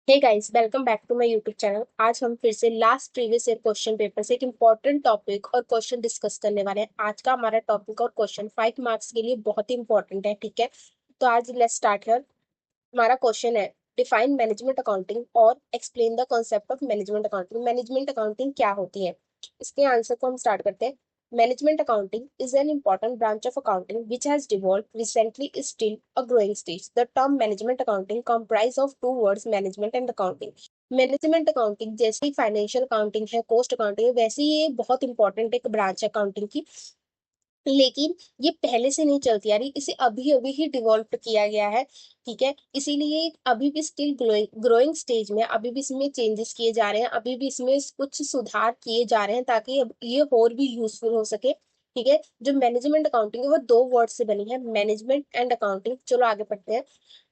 Hey guys, welcome back to my YouTube channel. आज हम फिर से last previous year question paper से एक इंपॉर्टेंट टॉपिक और क्वेश्चन डिस्कस करने वाले हैं। आज का हमारा टॉपिक और क्वेश्चन 5 मार्क्स के लिए बहुत ही इंपॉर्टेंट है, ठीक है। तो आज लेट्स स्टार्ट हियर। हमारा क्वेश्चन है, डिफाइन मैनेजमेंट अकाउंटिंग और explain the concept of management accounting. Management accounting क्या होती है, इसके आंसर को हम स्टार्ट करते हैं। Management accounting is an important branch of accounting which has developed recently is still a growing stage. The term management accounting comprise of two words, management and accounting. Management accounting जैसे financial accounting है, cost accounting है, वैसे ही ये बहुत important एक branch है accounting की। लेकिन ये पहले से नहीं चलती आ रही, इसे अभी अभी ही डिवेलप किया गया है, ठीक है। इसीलिए अभी भी स्टिल ग्रोइंग स्टेज में, अभी भी इसमें चेंजेस किए जा रहे हैं, अभी भी इसमें कुछ सुधार किए जा रहे हैं ताकि अब ये और भी यूजफुल हो सके, ठीक है। जो मैनेजमेंट अकाउंटिंग है वो दो वर्ड से बनी है, मैनेजमेंट एंड अकाउंटिंग। चलो आगे पढ़ते हैं।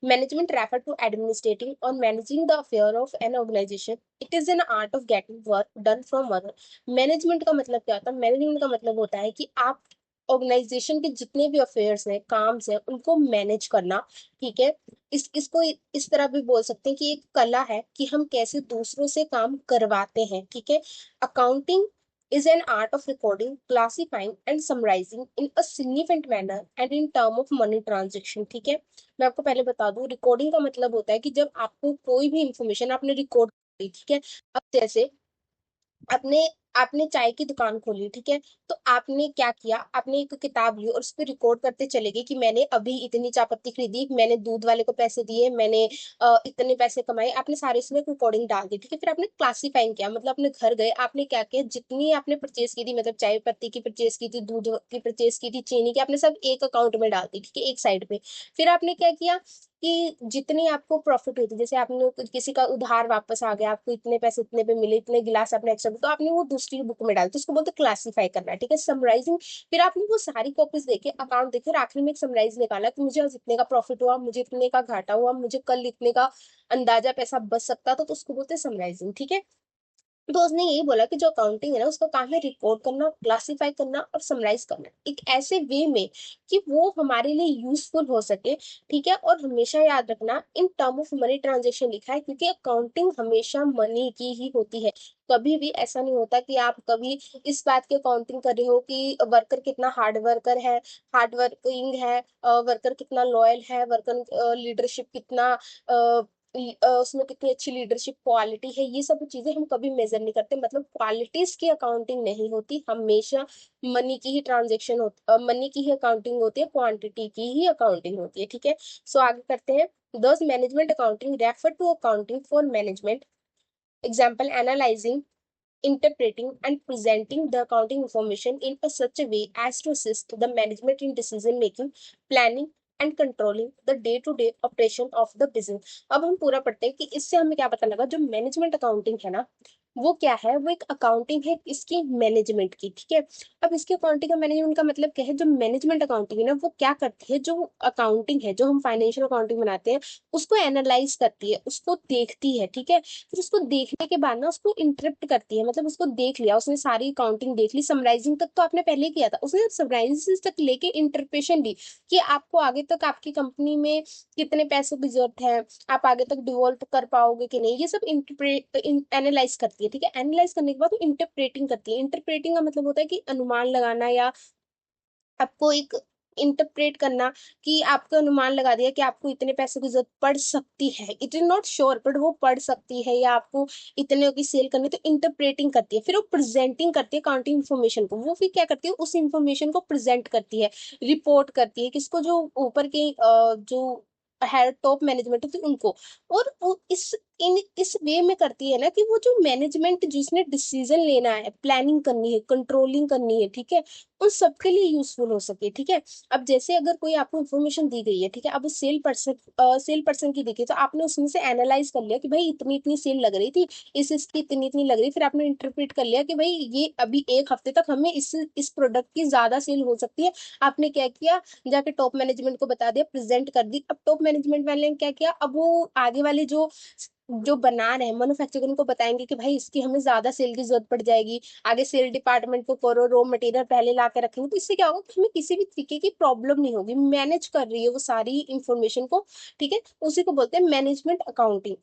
मैनेजमेंट रेफर टू एडमिनिस्ट्रेटिंग और managing the affair of an organization. It is an art of getting work done from other. Management का मतलब क्या होता है? मैनेजमेंट का मतलब होता है कि आप ऑर्गेनाइजेशन के जितने भी अफेयर्स हैं, काम्स हैं, उनको मैनेज करना, ठीक है। इसको इस तरह भी बोल सकते हैं कि एक कला है कि हम कैसे दूसरों से काम करवाते हैं, ठीक है। Accounting is an art of recording, classifying and summarizing in a significant manner and in term of money transaction, ठीक है। मैं आपको पहले बता दूं, रिकॉर्डिंग का मतलब होता है कि जब आपको कोई भी इंफॉर्मेशन आपने रिकॉर्ड की, ठीक है। अब जैसे आपने आपने चाय की दुकान खोली, ठीक है। तो आपने क्या किया, आपने एक किताब ली और उस पर रिकॉर्ड करते चले गए कि मैंने अभी इतनी चाय पत्ती खरीदी, मैंने दूध वाले को पैसे दिए, मैंने इतने पैसे कमाए, आपने सारे इसमें रिकॉर्डिंग डाल दी, ठीक है। फिर आपने क्लासीफाइंग किया, मतलब अपने घर गए, आपने क्या किया, जितनी आपने परचेज की थी, मतलब चाय पत्ती की परचेज की थी, दूध की परचेज की थी, चीनी की, आपने सब एक अकाउंट में डाल दी, ठीक है, एक साइड पे। फिर आपने क्या किया कि जितनी आपको प्रॉफिट हुई थी, जैसे आपने किसी का उधार वापस आ गया, आपको इतने पैसे इतने पे मिले, इतने गिलास आपने एक्स्ट्रा, तो आपने वो दूसरी बुक में डाल, तो उसको बोलते क्लासीफाई करना है, ठीक है, समराइजिंग। फिर आपने वो सारी कॉपीज देखे, अकाउंट देखे और आखिर में एक समराइज निकाला कि मुझे आज इतने का प्रॉफिट हुआ, मुझे इतने का घाटा हुआ, मुझे कल इतने का अंदाजा पैसा बच सकता था, तो उसको बोलते हैं समराइजिंग, ठीक है। तो उसने यही बोला कि जो अकाउंटिंग है ना, उसका काम है रिकॉर्ड करना, क्लासिफाई करना और समराइज करना एक ऐसे वे में कि वो हमारे लिए यूजफुल हो सके, ठीक है। और हमेशा याद रखना, in term of money transaction लिखा है क्योंकि अकाउंटिंग हमेशा मनी की ही होती है। कभी भी ऐसा नहीं होता कि आप कभी इस बात की अकाउंटिंग कर रहे हो कि वर्कर कितना हार्ड वर्कर है, हार्ड वर्किंग है, वर्कर कितना लॉयल है, वर्कर लीडरशिप कितना उसमें कितनी अच्छी लीडरशिप क्वालिटी है, ये सब चीजें हम कभी मेजर नहीं करते। मतलब क्वालिटीज की अकाउंटिंग नहीं होती, हमेशा मनी की ही ट्रांजेक्शन होती, मनी की ही अकाउंटिंग होती है, क्वांटिटी की ही अकाउंटिंग होती है, ठीक है। सो आगे करते हैं। Those management accounting refer to accounting for management, example analysing, interpreting and presenting the accounting information in a such a way as to assist the management in decision making, planning and controlling the day to day operation of the business। अब हम पूरा पढ़ते हैं कि इससे हमें क्या पता लगा। जो मैनेजमेंट अकाउंटिंग है ना, वो क्या है, वो एक अकाउंटिंग है इसकी मैनेजमेंट की, ठीक है। अब इसकी अकाउंटिंग का मैनेजमेंट का मतलब क्या है? जो मैनेजमेंट अकाउंटिंग है ना, वो क्या करती है, जो अकाउंटिंग है, जो हम फाइनेंशियल अकाउंटिंग बनाते हैं, उसको एनालाइज करती है, उसको देखती है, ठीक है। फिर उसको देखने के बाद ना उसको इंटरप्ट करती है, मतलब उसको देख लिया, उसने सारी अकाउंटिंग देख ली, समराइजिंग तक तो आपने पहले किया था, उसने समराइजिंग तक लेके इंटरप्रेशन दी कि आपको आगे तक आपकी कंपनी में कितने पैसों की जरूरत है, आप आगे तक डिवॉल्व कर पाओगे कि नहीं, ये सब इंटरप्रेट एनालाइज करती है, ठीक है। एनालाइज करने के बाद वो इंटरप्रेटिंग करती है। इंटरप्रेटिंग का मतलब होता है कि अनुमान लगाना, या आपको एक इंटरप्रेट करना कि आपको अनुमान लगा दिया कि आपको इतने पैसों की जरूरत पड़ सकती है, it is not sure but वो पड़ सकती है, या आपको इतने की सेल करनी, तो इंटरप्रेटिंग करती है। फिर वो प्रेजेंटिंग करती है अकाउंटिंग इन्फॉर्मेशन को, वो फिर क्या करती है, उस इन्फॉर्मेशन को प्रेजेंट करती है, रिपोर्ट करती है किसको, जो ऊपर के जो हेड टॉप मैनेजमेंट होती है उनको। और वो इस वे में करती है ना कि वो जो मैनेजमेंट जिसने डिसीजन लेना है, प्लानिंग करनी है, कंट्रोलिंग करनी है, ठीक है, उन सबके लिए यूजफुल हो सके, ठीक है। अब जैसे अगर कोई आपको इन्फॉर्मेशन दी गई है, ठीक है, अब सेल पर्सन की देखिए, तो आपने उसमें से एनालाइज कर लिया कि भाई इतनी इतनी सेल लग रही थी, इसकी इतनी इतनी लग रही, फिर आपने इंटरप्रेट कर लिया कि भाई ये अभी एक हफ्ते तक हमें इस प्रोडक्ट की ज्यादा सेल हो सकती है। आपने क्या किया, जाके टॉप मैनेजमेंट को बता दिया, प्रेजेंट कर दी। अब टॉप मैनेजमेंट वाले ने क्या किया, अब वो आगे वाले जो जो बना रहे हैं मैन्युफैक्चर, उनको बताएंगे कि भाई इसकी हमें ज्यादा सेल की जरूरत पड़ जाएगी, आगे सेल डिपार्टमेंट को करो, रॉ मटेरियल पहले ला के रखेंगे, तो इससे क्या होगा कि हमें किसी भी तरीके की प्रॉब्लम नहीं होगी, मैनेज कर रही है वो सारी इंफॉर्मेशन को, ठीक है। उसी को बोलते हैं मैनेजमेंट अकाउंटिंग।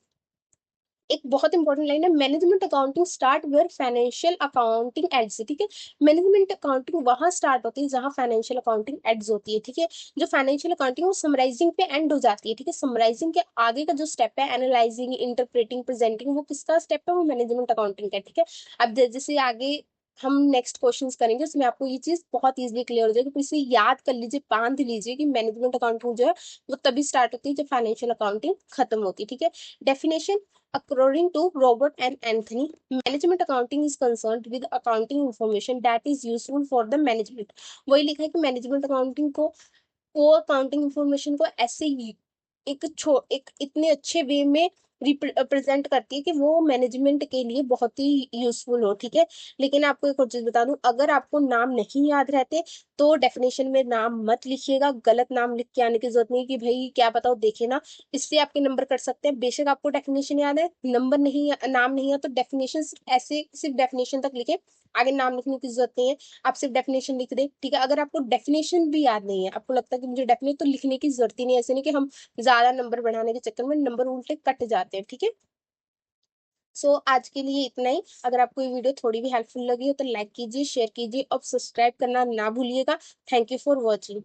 एक बहुत इंपॉर्टेंट लाइन है, management accounting start where financial accounting ends, ठीक है। मैनेजमेंट अकाउंटिंग वहां स्टार्ट होती है जहां फाइनेंशियल अकाउंटिंग एड्स होती है, ठीक है। जो फाइनेंशियल अकाउंटिंग वो समराइजिंग पे एंड हो जाती है, ठीक है। समराइजिंग के आगे का जो स्टेप है, एनालाइजिंग, इंटरप्रेटिंग, प्रेजेंटिंग, वो किसका स्टेप है, वो मैनेजमेंट अकाउंटिंग का, ठीक है। अब जैसे आगे हम नेक्स्ट क्वेश्चंस करेंगे उसमें आपको ये चीज बहुत इजीली क्लियर हो जाएगी, तो इसे याद कर लीजिए, बांध लीजिए कि मैनेजमेंट अकाउंटिंग जो है वो तभी स्टार्ट होती है जब फाइनेंशियल अकाउंटिंग खत्म होती है, ठीक है। Definition, according to Robert and Anthony, management accounting is concerned with accounting information that is useful for the management। वही लिखा है कि मैनेजमेंट अकाउंटिंग को, वो अकाउंटिंग इंफॉर्मेशन को ऐसे एक इतने अच्छे वे में रिप्रेजेंट करती है कि वो मैनेजमेंट के लिए बहुत ही यूजफुल हो, ठीक है। लेकिन आपको एक और चीज बता दूं, अगर आपको नाम नहीं याद रहते तो डेफिनेशन में नाम मत लिखिएगा, गलत नाम लिख के आने की जरूरत नहीं कि भाई क्या बताओ देखे ना, इससे आपके नंबर कट सकते हैं। बेशक आपको डेफिनेशन याद है, नंबर नहीं, नाम नहीं है, तो डेफिनेशन ऐसे सिर्फ डेफिनेशन तक लिखे, आगे नाम लिखने की जरूरत नहीं है। आप सिर्फ डेफिनेशन लिख दे, ठीक है। अगर आपको डेफिनेशन भी याद नहीं है, आपको लगता है कि मुझे डेफिनेट, तो लिखने की जरूरत ही नहीं है। ऐसे नहीं कि हम ज्यादा नंबर बढ़ाने के चक्कर में नंबर उल्टे कट जाते हैं, ठीक है। सो आज के लिए इतना ही। अगर आपको ये वीडियो थोड़ी भी हेल्पफुल लगी हो तो लाइक कीजिए, शेयर कीजिए और सब्सक्राइब करना ना भूलिएगा। Thank you for watching.